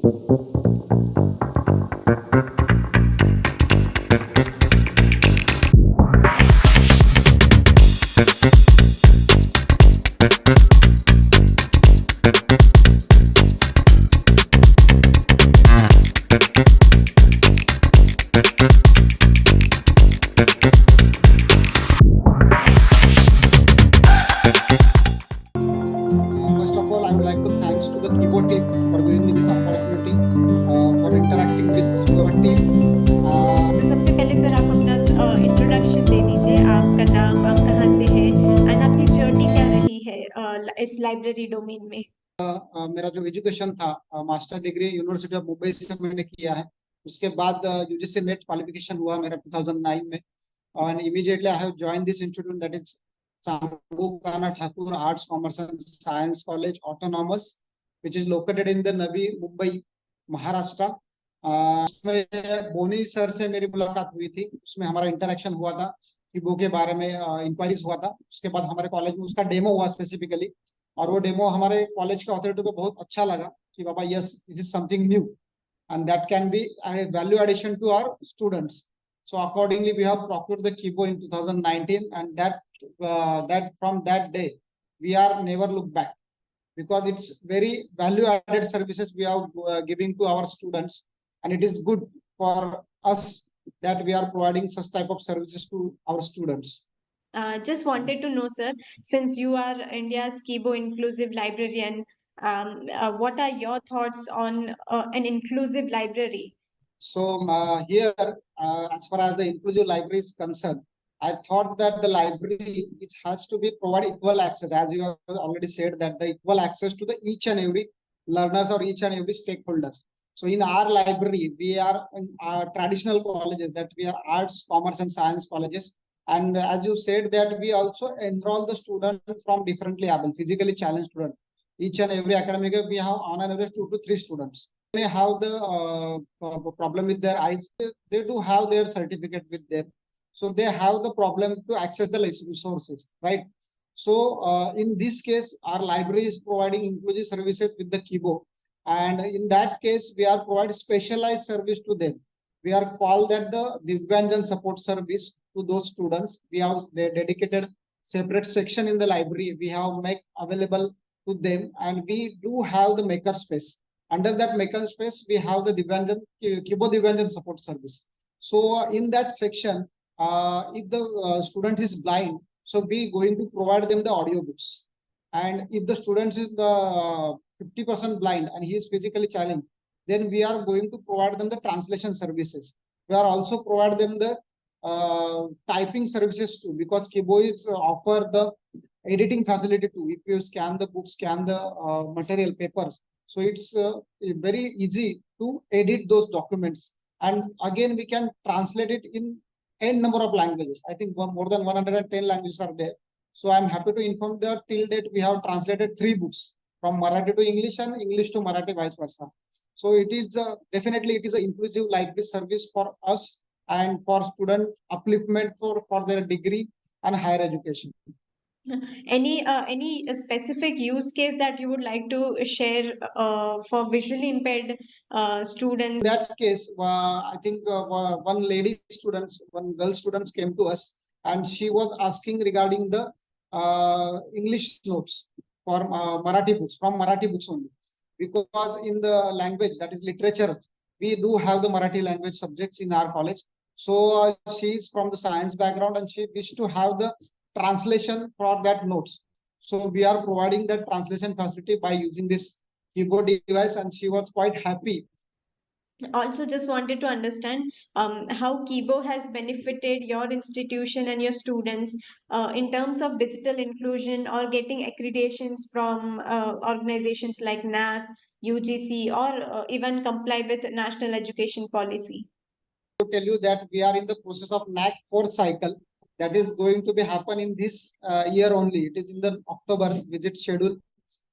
First of all, I would like to thanks to the Kibo team for giving me this opportunity for interacting with your team. तो सबसे पहले sir आप अपना introduction दे दीजिए, आपका नाम, आप कहाँ से हैं एंड आपकी जर्नी क्या रही है इस लाइब्रेरी डोमेन में। मेरा जो एजुकेशन था master degree university of Mumbai से मैंने किया है। उसके बाद यूजीसी नेट क्वालिफिकेशन हुआ मेरा 2009 में, and immediately I have joined this institute, that is Ramakant Thakur Arts, Commerce and Science College Autonomous, which is located in the Navi, Mumbai, Maharashtra. उसमें बोनी सर से मेरी मुलाकात हुई थी, उसमें हमारा इंटरेक्शन हुआ था, किबो के बारे में इंक्वायरीज हुआ था। उसके बाद हमारे कॉलेज में उसका डेमो हुआ स्पेसिफिकली, और वो डेमो हमारे कॉलेज के अथॉरिटी को बहुत अच्छा लगा कि बाबा yes, this is something new and that can be a value addition to our students. So accordingly, we have procured the Kibo in 2019, and that from that day we are never look back, because it's very value added services we are giving to our students, and it is good for us that we are providing such type of services to our students. Just wanted to know, sir, since you are India's Kibo inclusive librarian, what are your thoughts on an inclusive library? So here, as far as the inclusive library is concerned, I thought that the library, it has to be provide equal access, as you have already said, that the equal access to the each and every learners or each and every stakeholders. So in our library, we are in our traditional colleges, that we are arts, commerce and science colleges. And as you said, that we also enroll the students from differently able, physically challenged students. Each and every academic year, we have on an average 2 to 3 students. May have the problem with their eyes. They do have their certificate with them, so they have the problem to access the resources, right? So in this case, our library is providing inclusive services with the Kibo, and in that case, we are providing specialized service to them. We are called that the Divyanjan support service to those students. We have the dedicated separate section in the library. We have make available to them, and we do have the maker space. Under that maker space, we have the Divyanjan, Kibo Divyanjan support service. So in that section, if the student is blind, so we going to provide them the audiobooks. And if the student is the 50% blind and he is physically challenged, then we are going to provide them the translation services. We are also provide them the typing services too, because Kibo is offer the editing facility too. If you scan the book, scan the material papers, so it's very easy to edit those documents, and again we can translate it in n number of languages. I think more than 110 languages are there. So I'm happy to inform that till date we have translated 3 books from Marathi to English and English to Marathi, vice versa. So it is definitely it is an inclusive library service for us and for student upliftment for their degree and higher education. Any specific use case that you would like to share for visually impaired students? In that case, I think one lady students, one girl students came to us, and she was asking regarding the English notes for Marathi books, from Marathi books only, because in the language, that is literature, we do have the Marathi language subjects in our college. So she is from the science background, and she wished to have the translation for that notes. So we are providing that translation facility by using this keyboard device, and she was quite happy. Also, just wanted to understand how Kibo has benefited your institution and your students in terms of digital inclusion or getting accreditations from organizations like NAC, UGC, or even comply with national education policy. To tell you that we are in the process of NAC 4th cycle, that is going to be happen in this year only. It is in the October visit schedule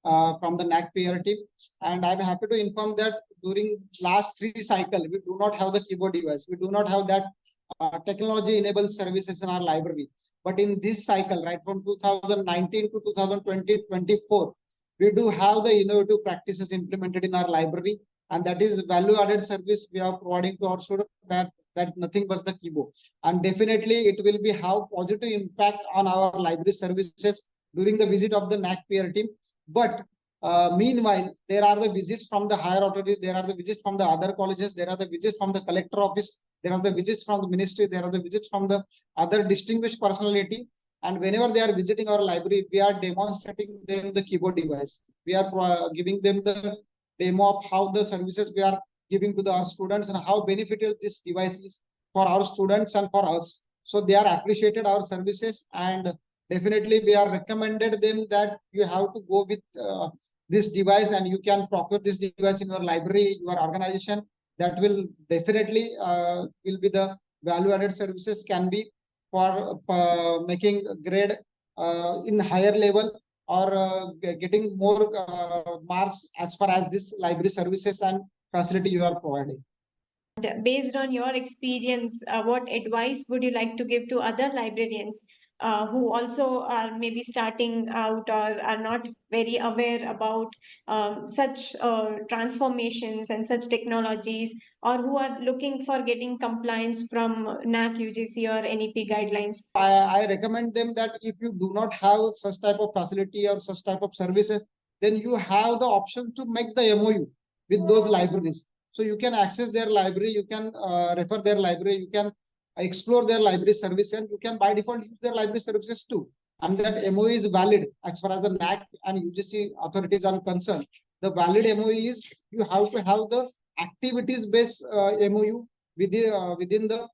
from the NAC PR team, and I'm happy to inform that during last 3 cycle we do not have the keyboard device. We do not have that technology enabled services in our library. But in this cycle, right from 2019 to 2020-24, we do have the innovative practices implemented in our library, and that is value added service we are providing to our students, that nothing but the Kibo. And definitely it will be have positive impact on our library services during the visit of the NAC peer team. But meanwhile, there are the visits from the higher authorities, there are the visits from the other colleges, there are the visits from the collector office, there are the visits from the ministry, there are the visits from the other distinguished personality. And whenever they are visiting our library, we are demonstrating them the keyboard device. We are giving them the demo of how the services we are giving to our students and how beneficial this device is for our students and for us. So they are appreciated our services, and definitely we are recommended them that you have to go with this device, and you can procure this device in your library, your organization. That will definitely will be the value added services can be for making grade in higher level, or getting more marks as far as this library services and facility you are providing. Based on your experience, what advice would you like to give to other librarians who also are maybe starting out or are not very aware about such transformations and such technologies, or who are looking for getting compliance from NAC, UGC, or NEP guidelines? I recommend them that if you do not have such type of facility or such type of services, then you have the option to make the MOU with those libraries. So you can access their library, you can refer their library, you can explore their library service, and you can by default use their library services too. And that MOU is valid as far as the NAC and UGC authorities are concerned. The valid MOU is you have to have the activities based MOU within the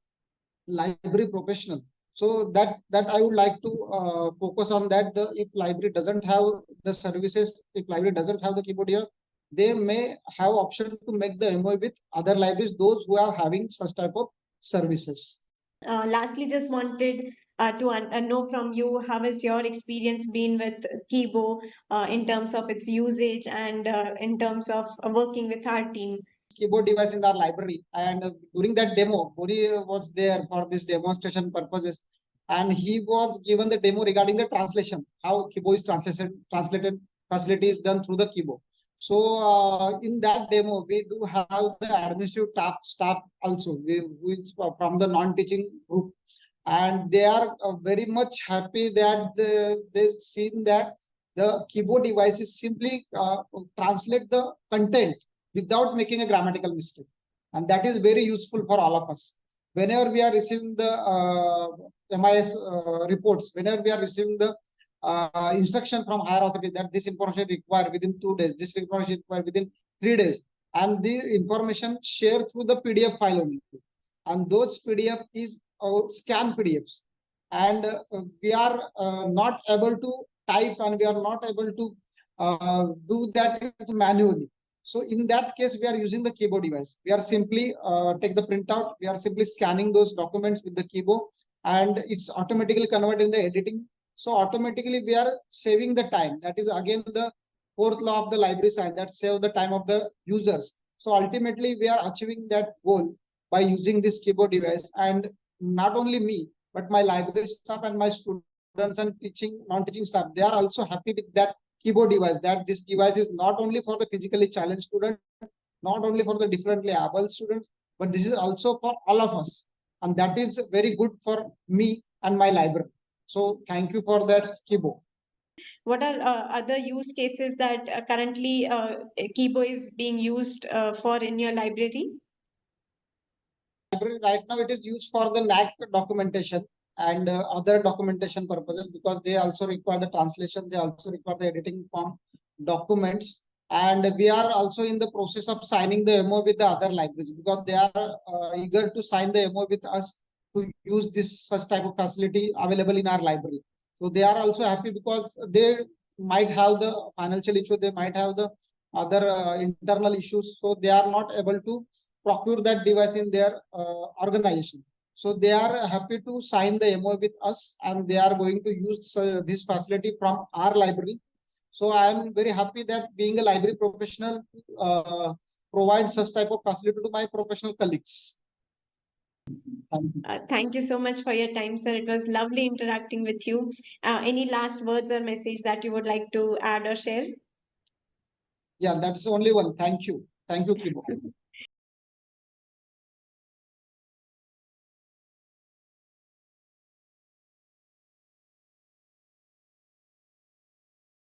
library professional. So that I would like to focus on that. If library doesn't have the services, if library doesn't have the keyboard here, they may have option to make the MOU with other libraries, those who are having such type of services. Lastly, just wanted to know from you, how has your experience been with Kibo in terms of its usage and in terms of working with our team? Keyboard device in our library, and during that demo, Bori was there for this demonstration purposes, and he was given the demo regarding the translation, how Kibo is translated facility is done through the Kibo. So in that demo, we do have the administrative staff also, which from the non-teaching group, and they are very much happy that they've seen that the keyboard devices simply translate the content without making a grammatical mistake. And that is very useful for all of us. Whenever we are receiving the MIS reports, whenever we are receiving the instruction from higher authority that this information required within 2 days, this information required within 3 days, and the information shared through the PDF file only. And those PDF is scan PDFs. And we are not able to type, and we are not able to do that manually. So in that case, we are using the keyboard device. We are simply take the printout. We are simply scanning those documents with the keyboard, and it's automatically converted in the editing. So automatically we are saving the time. That is again the fourth law of the library science, that save the time of the users. So ultimately we are achieving that goal by using this keyboard device. And not only me, but my library staff and my students and non-teaching staff, they are also happy with that keyboard device, that this device is not only for the physically challenged student, not only for the differently able students, but this is also for all of us. And that is very good for me and my library. So thank you for that, Kibo. What are other use cases that currently Kibo is being used for in your library? Right now it is used for the NAC documentation and other documentation purposes, because they also require the translation, they also require the editing form documents. And we are also in the process of signing the MOU with the other libraries, because they are eager to sign the MOU with us to use this such type of facility available in our library. So they are also happy, because they might have the financial issue, they might have the other internal issues, so they are not able to procure that device in their organization. So they are happy to sign the MOU with us, and they are going to use this facility from our library. So I am very happy that being a library professional provides such type of facility to my professional colleagues. Thank you so much for your time, sir. It was lovely interacting with you. Any last words or message that you would like to add or share? Yeah, that's only one. Thank you. Thank you, Kibo.